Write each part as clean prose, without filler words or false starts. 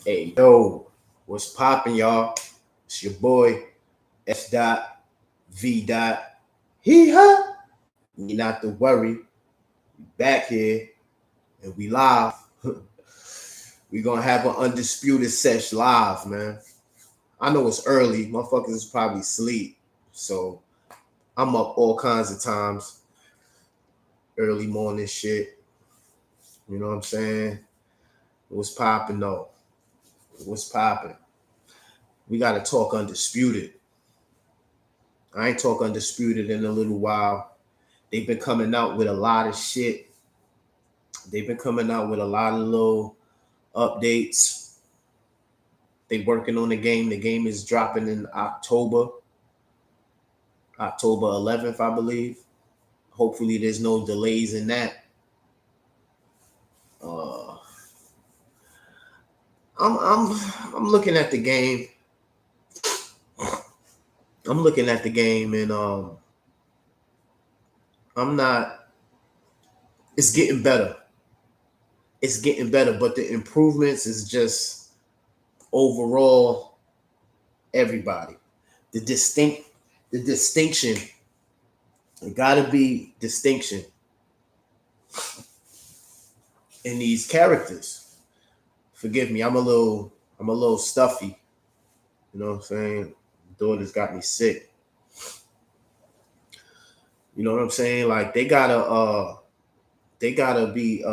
Hey, yo, what's poppin', y'all? It's your boy, S. Dot, V. Dot. Hee ha! Need not to worry. Back here and we live. We gonna have an Undisputed Session live, man. I know it's early. Motherfuckers is probably asleep. So I'm up all kinds of times. Early morning shit. You know what I'm saying? What's poppin' though? What's poppin'? We gotta talk Undisputed. I ain't talk Undisputed in a little while. They've been coming out with a lot of shit. They've been coming out with a lot of little updates. They working on the game. The game is dropping in October 11th, I believe. Hopefully, there's no delays in that. Uh, I'm looking at the game. I'm looking at the game, and I'm not. It's getting better. It's getting better, but the improvements is just overall everybody. The distinction. It gotta be distinction in these characters. Forgive me, I'm a little stuffy. You know what I'm saying? Daughter's got me sick. You know what I'm saying? Like they gotta be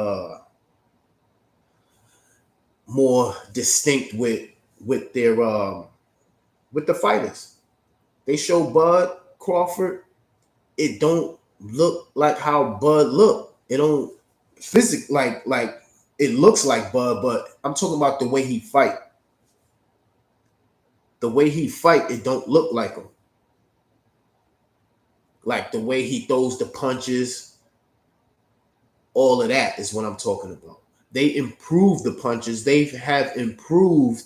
more distinct with their with the fighters. They show Bud Crawford. It don't look like how Bud look. It don't like it looks like Bud, but I'm talking about the way he fight. The way he fight, it don't look like him. Like the way he throws the punches, all of that is what I'm talking about. They improve the punches. They have improved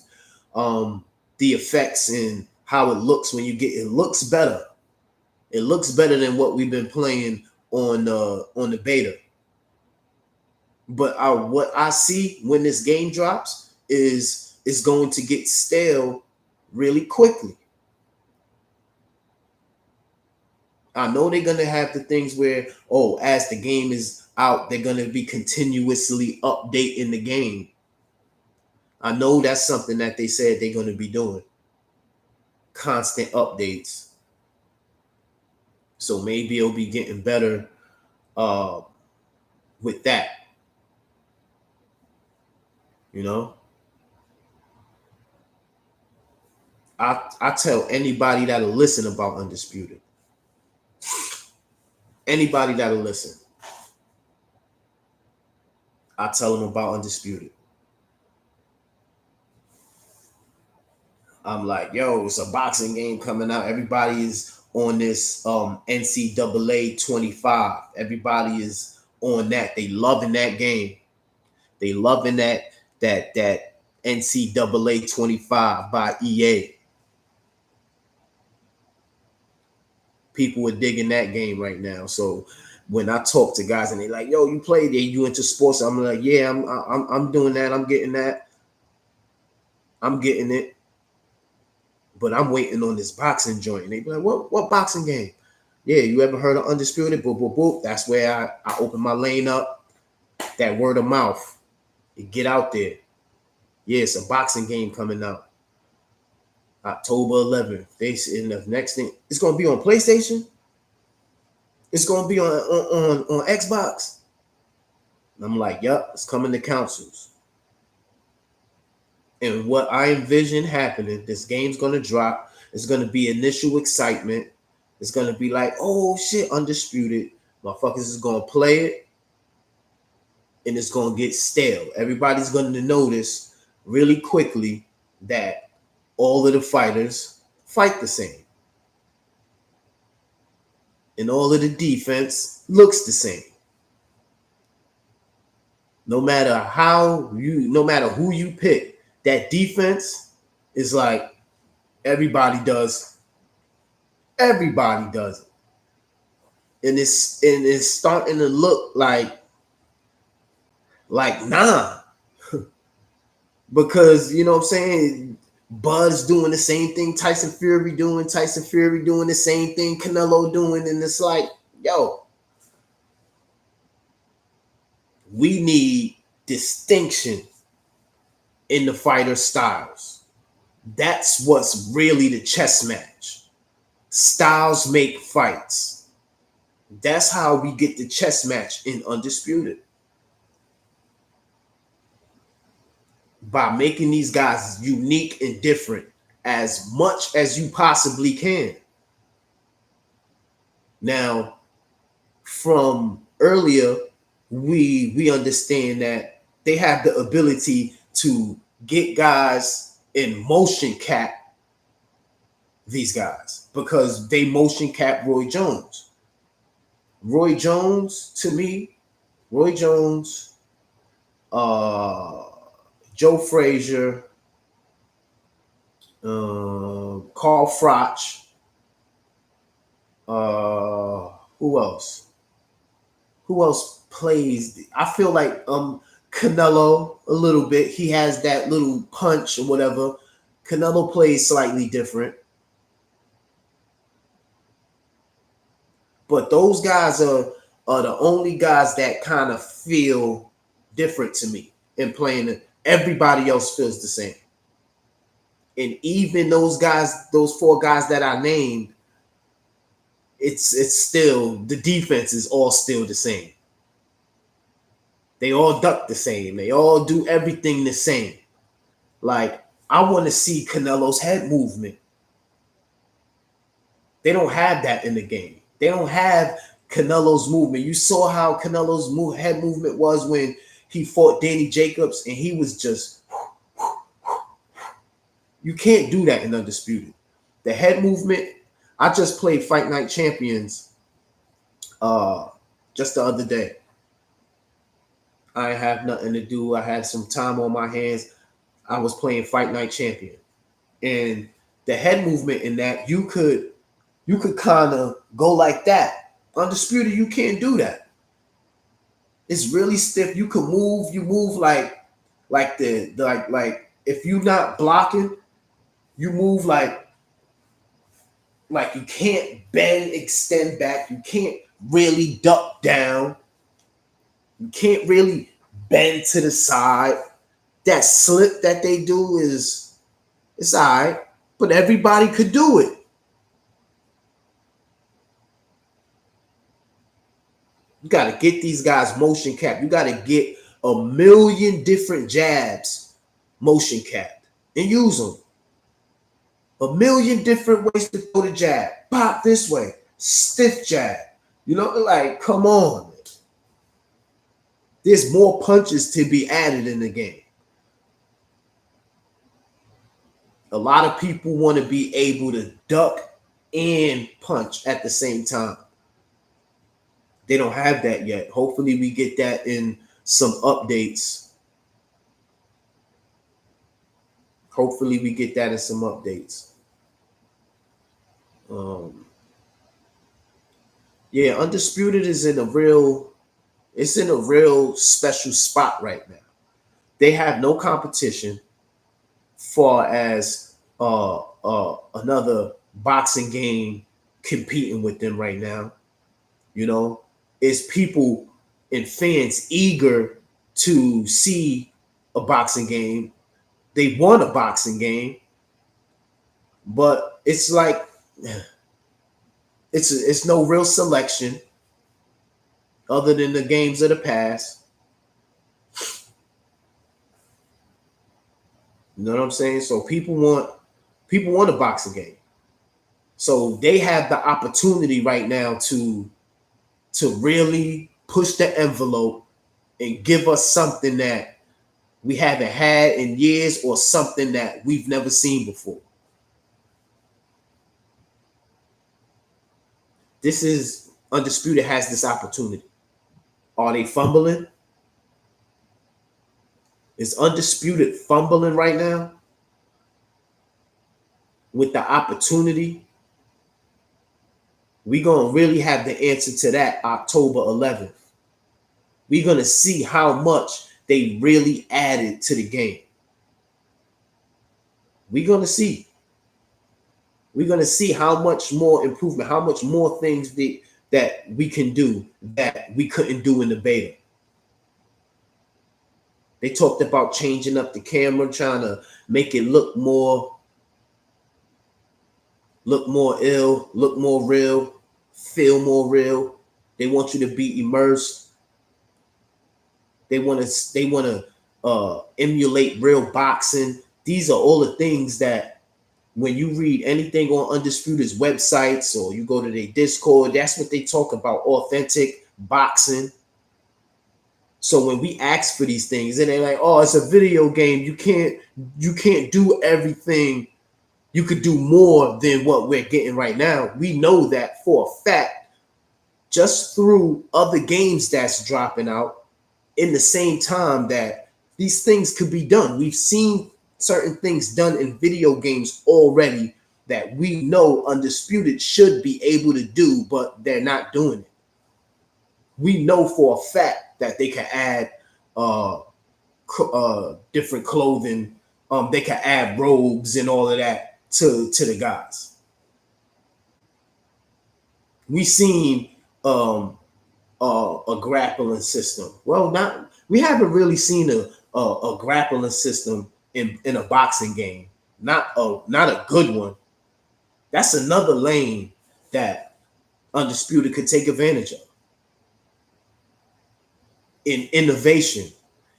the effects and how it looks when you get. It looks better. It looks better than what we've been playing on the beta. But what I see when this game drops is going to get stale really quickly. I know they're gonna have the things where, oh, as the game is out, they're gonna be continuously updating the game. I know that's something that they said they're gonna be doing. Constant updates. So maybe it'll be getting better uh, with that. You know? I tell anybody that'll listen about Undisputed. Anybody that'll listen. I tell them about Undisputed. I'm like, yo, it's a boxing game coming out. Everybody is on this NCAA 25. Everybody is on that. They loving that game. They loving that NCAA 25 by EA. People are digging that game right now. So when I talk to guys and they're like, yo, you played it, you into sports? I'm like, yeah, I'm doing that. I'm getting that. I'm getting it. But I'm waiting on this boxing joint. And they be like, what boxing game? Yeah, you ever heard of Undisputed? Boop, boop, boop. That's where I open my lane up. That word of mouth. It get out there. Yeah, it's a boxing game coming out. October 11th. They in the next thing. It's gonna be on PlayStation. It's gonna be on Xbox. And I'm like, yup, it's coming to consoles. And what I envision happening, this game's gonna drop. It's gonna be initial excitement. It's gonna be like, oh shit, Undisputed. Motherfuckers is gonna play it, and it's gonna get stale. Everybody's gonna notice really quickly that all of the fighters fight the same. And all of the defense looks the same. No matter who you pick, that defense is like everybody does. Everybody does it. And it's starting to look like nah. because you know what I'm saying. Bud's doing the same thing Tyson Fury doing the same thing Canelo doing, and it's like, yo, we need distinction in the fighter styles. That's what's really the chess match. Styles make fights. That's how we get the chess match in Undisputed. By making these guys unique and different as much as you possibly can. Now, from earlier, we understand that they have the ability to get guys in motion cap these guys because they motion cap Roy Jones. Roy Jones, to me, Roy Jones, Joe Frazier, Carl Froch, who else? Who else plays? I feel like Canelo a little bit. He has that little punch or whatever. Canelo plays slightly different. But those guys are the only guys that kind of feel different to me in playing. Everybody else feels the same. And even those guys, those four guys that I named, it's still, the defense is all still the same. They all duck the same. They all do everything the same. Like, I want to see Canelo's head movement. They don't have that in the game. They don't have Canelo's movement. You saw how Canelo's head movement was when he fought Danny Jacobs, and he was just, you can't do that in Undisputed. The head movement, I just played Fight Night Champions just the other day. I have nothing to do. I had some time on my hands. I was playing Fight Night Champion. And the head movement in that, you could kind of go like that. Undisputed, you can't do that. It's really stiff. You can move. You move like if you're not blocking, you move like you can't bend, extend back. You can't really duck down. You can't really bend to the side. That slip that they do it's all right, but everybody could do it. You got to get these guys motion capped. You got to get a million different jabs motion capped and use them. A million different ways to throw the jab. Pop this way. Stiff jab. You know, like, come on. There's more punches to be added in the game. A lot of people want to be able to duck and punch at the same time. They don't have that yet. Hopefully we get that in some updates. Yeah, Undisputed is in a real special spot right now. They have no competition far as another boxing game competing with them right now. You know, it's people and fans eager to see a boxing game. They want a boxing game, but it's like it's no real selection other than the games of the past. You know what I'm saying? So people want a boxing game. So they have the opportunity right now to really push the envelope and give us something that we haven't had in years or something that we've never seen before. This is Undisputed has this opportunity. Are they fumbling? Is Undisputed fumbling right now with the opportunity? We're going to really have the answer to that October 11th. We're going to see how much they really added to the game. We're gonna see. We're gonna see how much more improvement, how much more things that we can do that we couldn't do in the beta. They talked about changing up the camera, trying to make it look more ill, look more real, feel more real. They want you to be immersed. They want to emulate real boxing. These are all the things that when you read anything on Undisputed's websites or you go to their Discord, that's what they talk about, authentic boxing. So when we ask for these things, and they're like, "Oh, it's a video game. You can't do everything. You could do more than what we're getting right now." We know that for a fact, just through other games that's dropping out in the same time that these things could be done. We've seen certain things done in video games already that we know Undisputed should be able to do, but they're not doing it. We know for a fact that they can add different clothing. They can add robes and all of that to the guys. We seen a grappling system. Well, not we haven't really seen a grappling system in a boxing game. Not a good one. That's another lane that Undisputed could take advantage of. In innovation,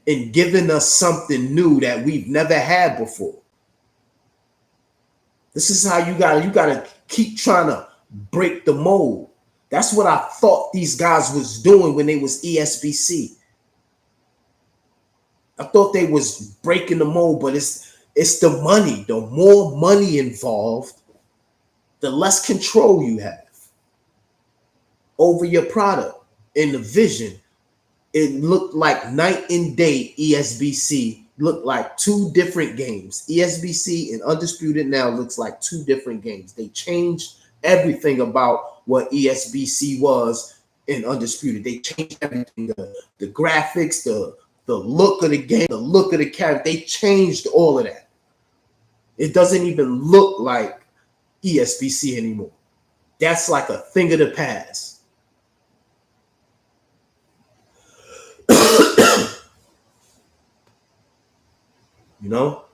in giving us something new that we've never had before. This is how you gotta keep trying to break the mold. That's what I thought these guys was doing when they was ESBC. I thought they was breaking the mold, but it's the money. The more money involved, the less control you have over your product and the vision. It looked like night and day. ESBC looked like two different games. ESBC and Undisputed now looks like two different games. They changed everything about what ESBC was in Undisputed. They changed everything. The graphics, the look of the game, the look of the character. They changed all of that. It doesn't even look like ESBC anymore. That's like a thing of the past. You know?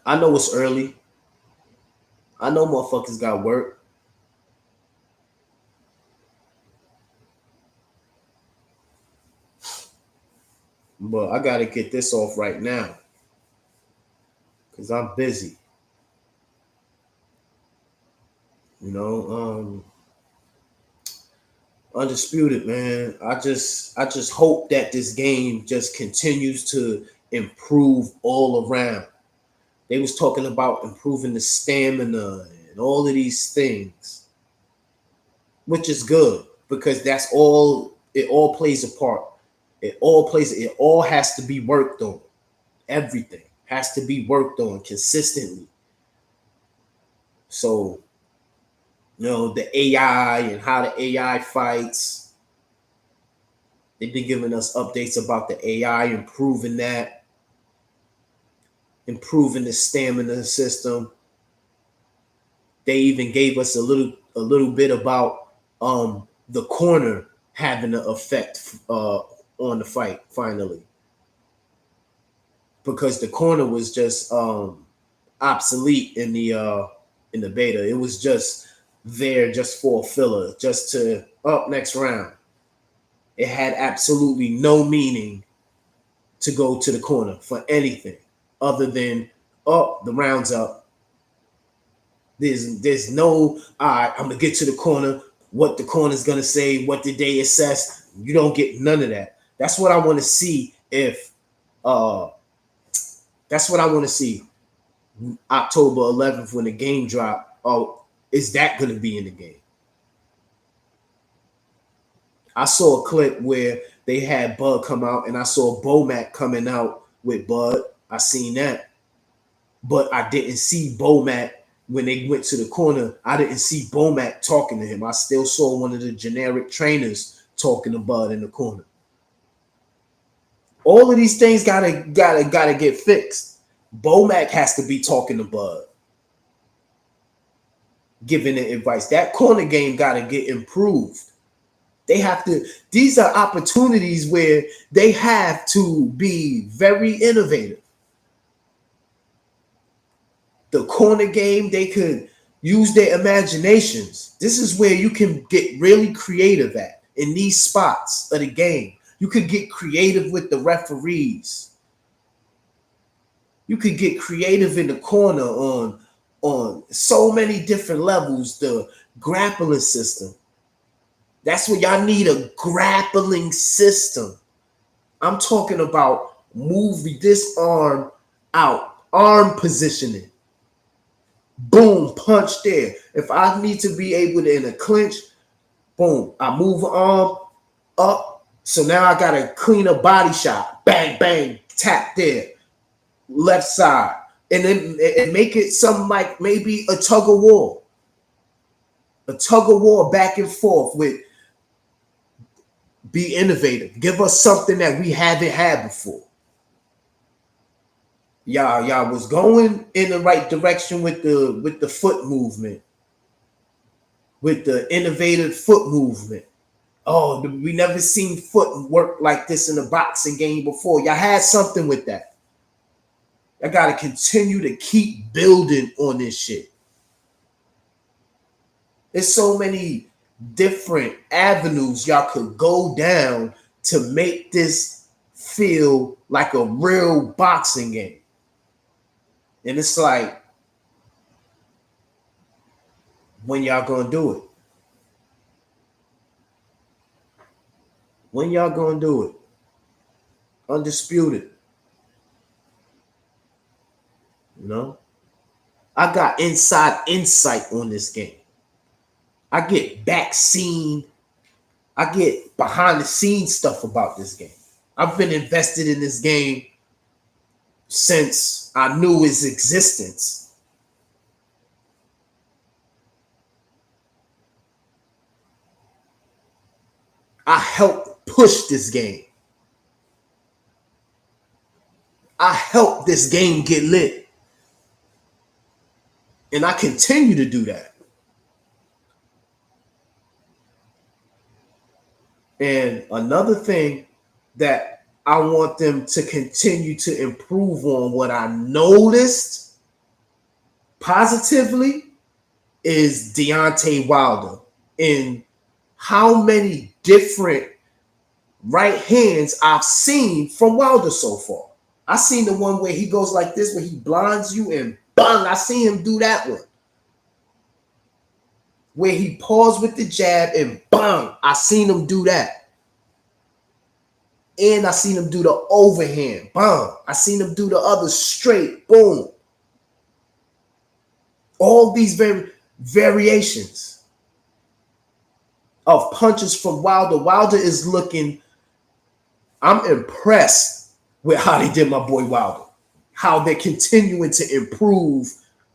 I know it's early. I know motherfuckers got work. But I gotta get this off right now. Cause I'm busy. You know, Undisputed, man. I just hope that this game just continues to improve all around. They was talking about improving the stamina and all of these things, which is good because that's all. It all plays a part. It all has to be worked on. Everything has to be worked on consistently. So, you know, the AI and how the AI fights. They've been giving us updates about the AI, improving that, improving the stamina system. They even gave us a little bit about the corner having an effect on the fight finally, because the corner was just obsolete in the beta. It was just there just for a filler, just to up next round. It had absolutely no meaning to go to the corner for anything other than the round's up. There's no, all right, I'm gonna get to the corner, what the corner's gonna say, what did they assess. You don't get none of that. That's what I want to see if that's what I want to see October 11th when the game drop. Oh, is that gonna be in the game? I saw a clip where they had Bud come out, and I saw Bomac coming out with Bud. I seen that, but I didn't see Bomac when they went to the corner. I didn't see Bomac talking to him. I still saw one of the generic trainers talking to Bud in the corner. All of these things gotta get fixed. Bomac has to be talking to Bud, giving it advice. That corner game gotta get improved. They have to, these are opportunities where they have to be very innovative. The corner game, they could use their imaginations. This is where you can get really creative at in these spots of the game. You could get creative with the referees. You could get creative in the corner on so many different levels. The grappling system. That's what y'all need, a grappling system. I'm talking about move this arm out, arm positioning. Boom, punch there. If I need to be able to, in a clinch, boom, I move arm up. So now I got a cleaner body shot. Bang, bang, tap there. Left side. And then and make it something like maybe a tug of war. A tug of war back and forth with be innovative. Give us something that we haven't had before. Y'all was going in the right direction with the foot movement, with the innovative foot movement. Oh, we never seen foot work like this in a boxing game before. Y'all had something with that. Y'all got to continue to keep building on this shit. There's so many different avenues y'all could go down to make this feel like a real boxing game. And it's like, when y'all gonna do it? When y'all gonna do it? Undisputed. You know? I got inside insight on this game. I get I get behind the scenes stuff about this game. I've been invested in this game since I knew its existence. I helped push this game. I helped this game get lit. And I continue to do that. And another thing that I want them to continue to improve on, what I noticed positively, is Deontay Wilder, in how many different right hands I've seen from Wilder so far. I seen the one where he goes like this, where he blinds you and bang. I seen him do that one. Where he paused with the jab and bang. I seen him do that. And I seen him do the overhand. Bang. I seen him do the other straight. Boom. All these variations of punches from Wilder. Wilder is looking, I'm impressed with how they did my boy Wilder. How they're continuing to improve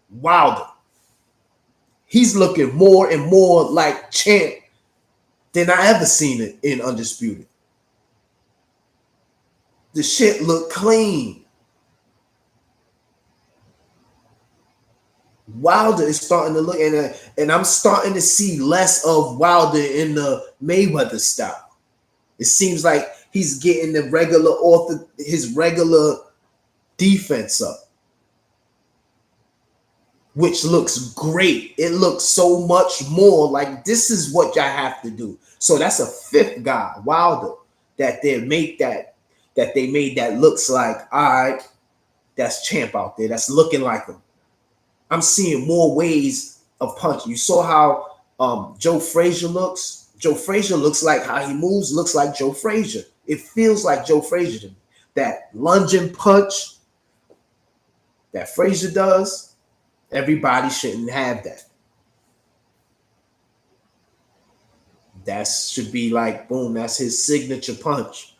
Wilder. He's looking more and more like champ than I ever seen it in Undisputed. The shit look clean. Wilder is starting to look, and I'm starting to see less of Wilder in the Mayweather style. It seems like he's getting his regular defense up, which looks great. It looks so much more like this is what y'all have to do. So that's a fifth guy, Wilder, that they made that looks like, all right, that's champ out there. That's looking like him. I'm seeing more ways of punching. You saw how Joe Frazier looks. Joe Frazier looks like, how he moves looks like Joe Frazier. It feels like Joe Frazier to me. That lunging punch that Frazier does, everybody shouldn't have that. That should be like, boom, that's his signature punch.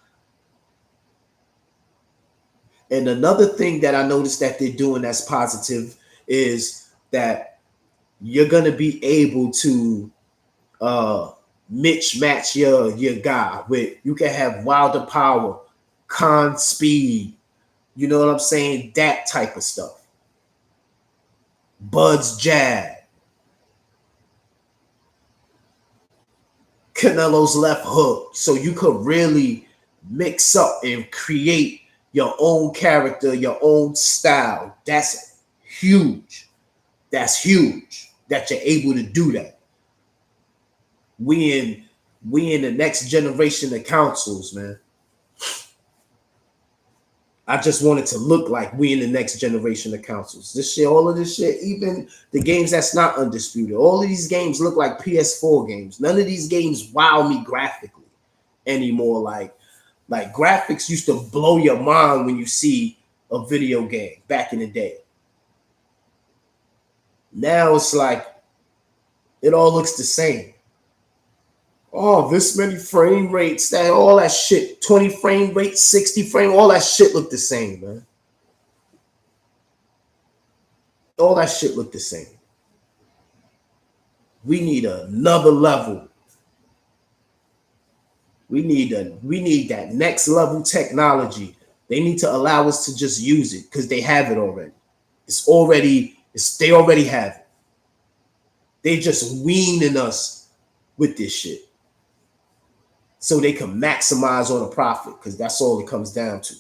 And another thing that I noticed that they're doing that's positive is that you're going to be able to match your guy with, you can have Wilder power Con Speed. You know what I'm saying? That type of stuff. Bud's jab. Canelo's left hook. So you could really mix up and create your own character, your own style. That's huge. That's huge that you're able to do that. We in the next generation of consoles, man. I just want it to look like we in the next generation of consoles. This shit, all of this shit, even the games that's not undisputed, all of these games look like PS4 games. None of these games wow me graphically anymore. Like graphics used to blow your mind when you see a video game back in the day. Now it's like it all looks the same. Oh, this many frame rates, that all that shit, 20 frame rate, 60 frame, all that shit look the same, man. All that shit look the same. We need another level. We need that next level technology. They need to allow us to just use it because they have it already. They already have it. They just weaning us with this shit so they can maximize on a profit, because that's all it comes down to.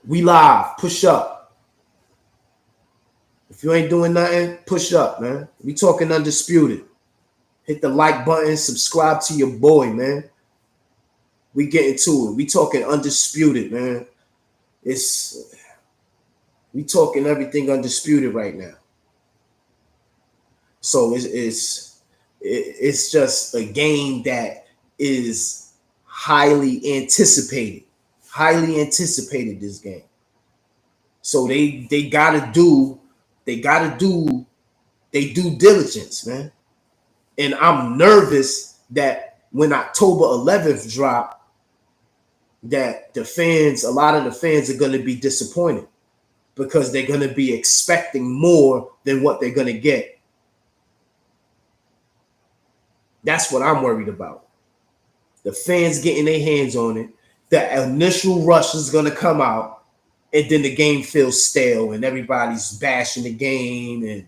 We live. Push up. If you ain't doing nothing, push up, man. We talking Undisputed. Hit the like button. Subscribe to your boy, man. We getting to it. We talking Undisputed, man. We talking everything Undisputed right now. So it's just a game that is highly anticipated. Highly anticipated, this game. So they gotta do their due diligence, man. And I'm nervous that when October 11th drop, that a lot of the fans are gonna be disappointed because they're gonna be expecting more than what they're gonna get. That's what I'm worried about. The fans getting their hands on it. The initial rush is going to come out, and then the game feels stale, and everybody's bashing the game, and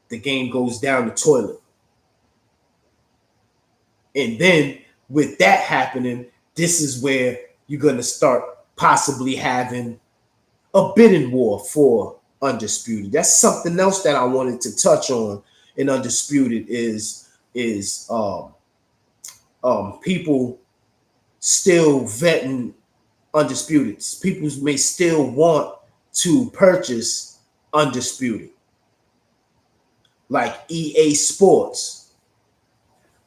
the game goes down the toilet. And then with that happening, this is where you're going to start possibly having a bidding war for Undisputed. That's something else that I wanted to touch on in Undisputed is people still vetting Undisputed. People may still want to purchase Undisputed, like EA Sports.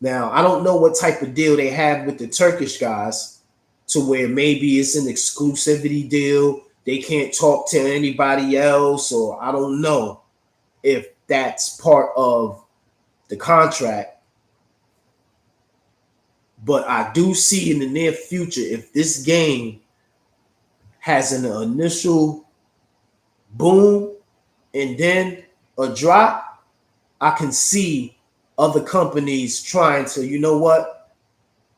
Now, I don't know what type of deal they have with the Turkish guys to where maybe it's an exclusivity deal. They can't talk to anybody else, or I don't know if that's part of the contract. But I do see in the near future, if this game has an initial boom and then a drop, I can see other companies trying to, you know what?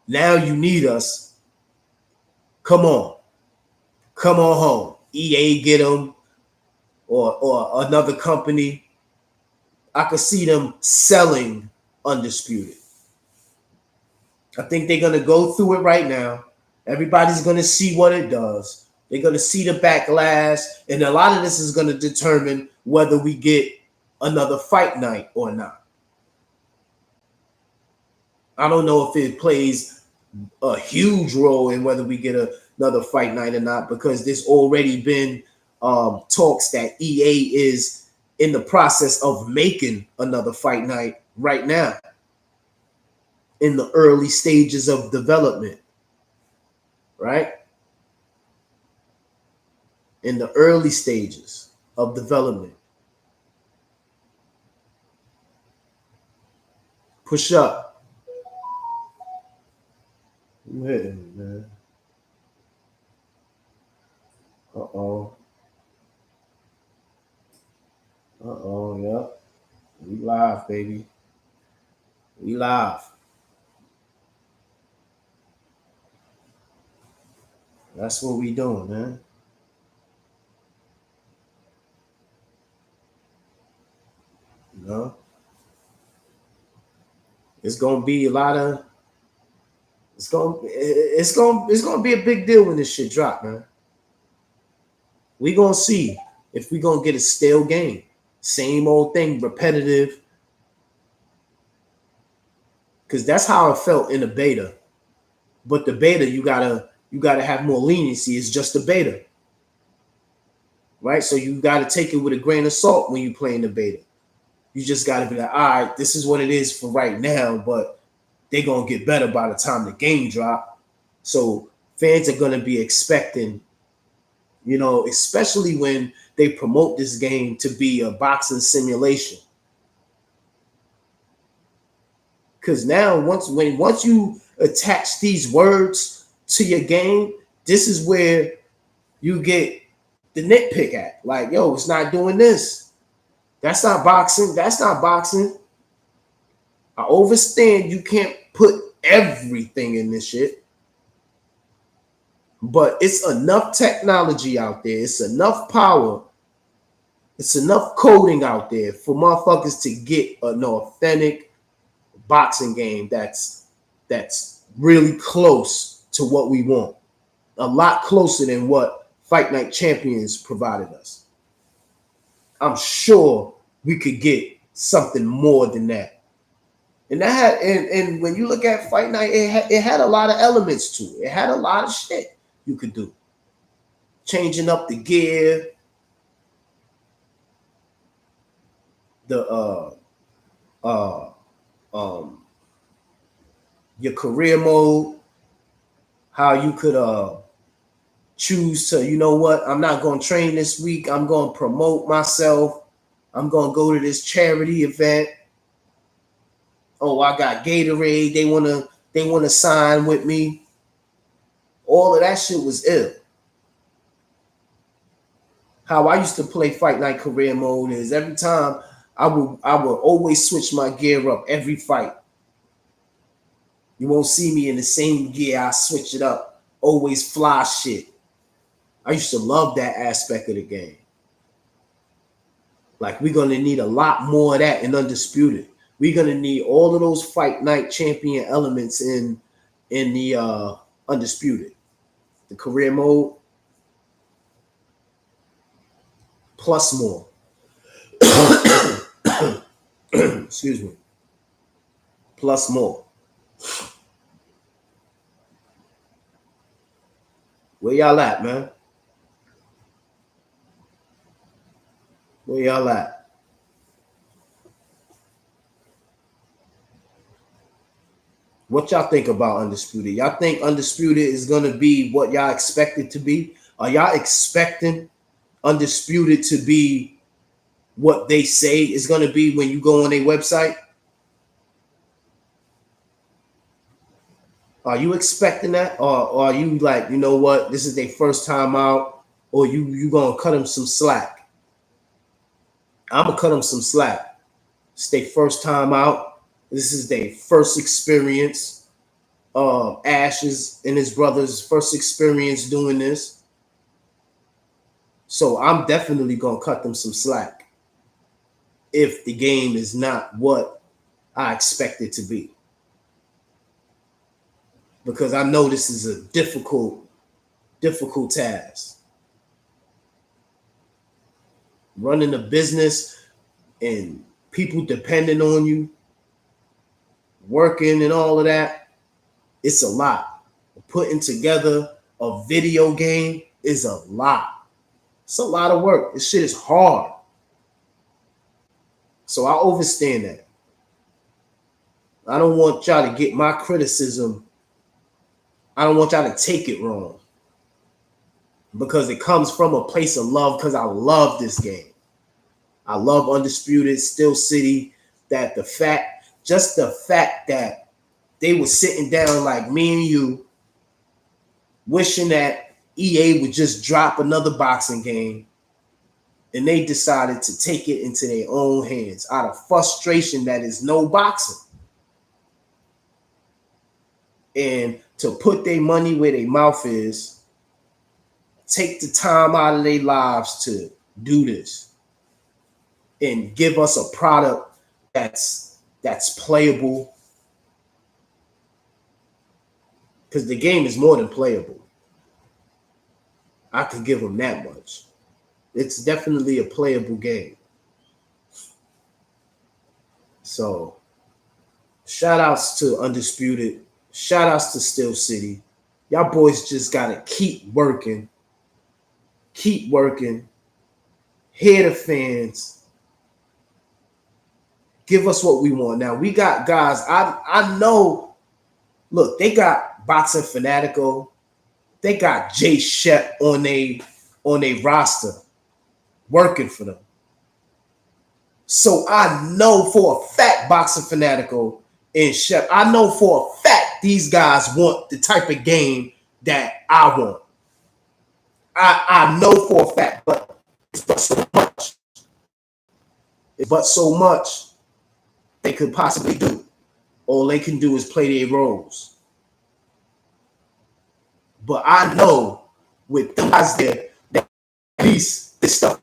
Now you need us. Come on home. EA get them, or another company. I could see them selling Undisputed. I think they're going to go through it right now. Everybody's going to see what it does. They're going to see the backlash. And a lot of this is going to determine whether we get another fight night or not. I don't know if it plays a huge role in whether we get another fight night or not, because there's already been talks that EA is in the process of making another fight night right now, in the early stages of development, right? In the early stages of development. Push up. I'm hitting, man. Uh-oh. Yep. We live, baby. We live. That's what we doing, man. You know, it's gonna be a lot of. It's gonna be a big deal when this shit drop, man. We gonna see if we gonna get a stale game, same old thing, repetitive. Because that's how it felt in the beta. But the beta, you gotta have more leniency. It's just a beta, right? So you gotta take it with a grain of salt when you play in the beta. You just gotta be like, all right, this is what it is for right now, but they're gonna get better by the time the game drop. So fans are gonna be expecting, especially when they promote this game to be a boxing simulation. Because now once you attach these words to your game, this is where you get the nitpick at. Like, yo, it's not doing this. That's not boxing. That's not boxing. I understand you can't put everything in this shit, but it's enough technology out there. It's enough power. It's enough coding out there for motherfuckers to get an authentic boxing game that's really close to what we want. A lot closer than what Fight Night Champions provided us. I'm sure we could get something more than that. And that had, and when you look at Fight Night, it had a lot of elements to it. It had a lot of shit you could do. Changing up the gear, the your career mode, how you could choose to, you know what, I'm not going to train this week. I'm going to promote myself. I'm going to go to this charity event. Oh, I got Gatorade. They want to sign with me. All of that shit was ill. How I used to play Fight Night career mode is every time I would always switch my gear up every fight. You won't see me in the same gear. I switch it up. Always fly shit. I used to love that aspect of the game. Like, we're going to need a lot more of that in Undisputed. We're going to need all of those Fight Night champion elements in the Undisputed. The career mode, plus more. Excuse me. Plus more. Where y'all at, man? Where y'all at? What y'all think about Undisputed? Y'all think Undisputed is going to be what y'all expect it to be? Are y'all expecting Undisputed to be what they say is going to be when you go on their website? Are you expecting that? Or are you like, you know what, this is their first time out, or you going to cut them some slack? I'm going to cut them some slack. It's their first time out. This is their first experience. Ash's and his brother's first experience doing this. So I'm definitely going to cut them some slack if the game is not what I expect it to be. Because I know this is a difficult task. Running a business and people depending on you, working and all of that, it's a lot. Putting together a video game is a lot. It's a lot of work. This shit is hard. So I understand that. I don't want y'all to get my criticism. I don't want y'all to take it wrong. Because it comes from a place of love, because I love this game. I love Undisputed, Steel City, that the fact that they were sitting down like me and you, wishing that EA would just drop another boxing game, and they decided to take it into their own hands out of frustration that is no boxing. And to put their money where their mouth is take the time out of their lives to do this and give us a product that's playable. Because the game is more than playable. I could give them that much. It's definitely a playable game. So, shout outs to Undisputed. Shout outs to Steel City. Y'all boys just gotta keep working. Keep working. Hear the fans. Give us what we want. Now, we got guys. I know. Look, they got Boxing Fanatico. They got Jay Shep on they roster working for them. So I know for a fact Boxing Fanatico and Shep, I know for a fact these guys want the type of game that I want. I know for a fact, but it's but so much. It's but so much they could possibly do. All they can do is play their roles. But I know with the guys there, that at least this stuff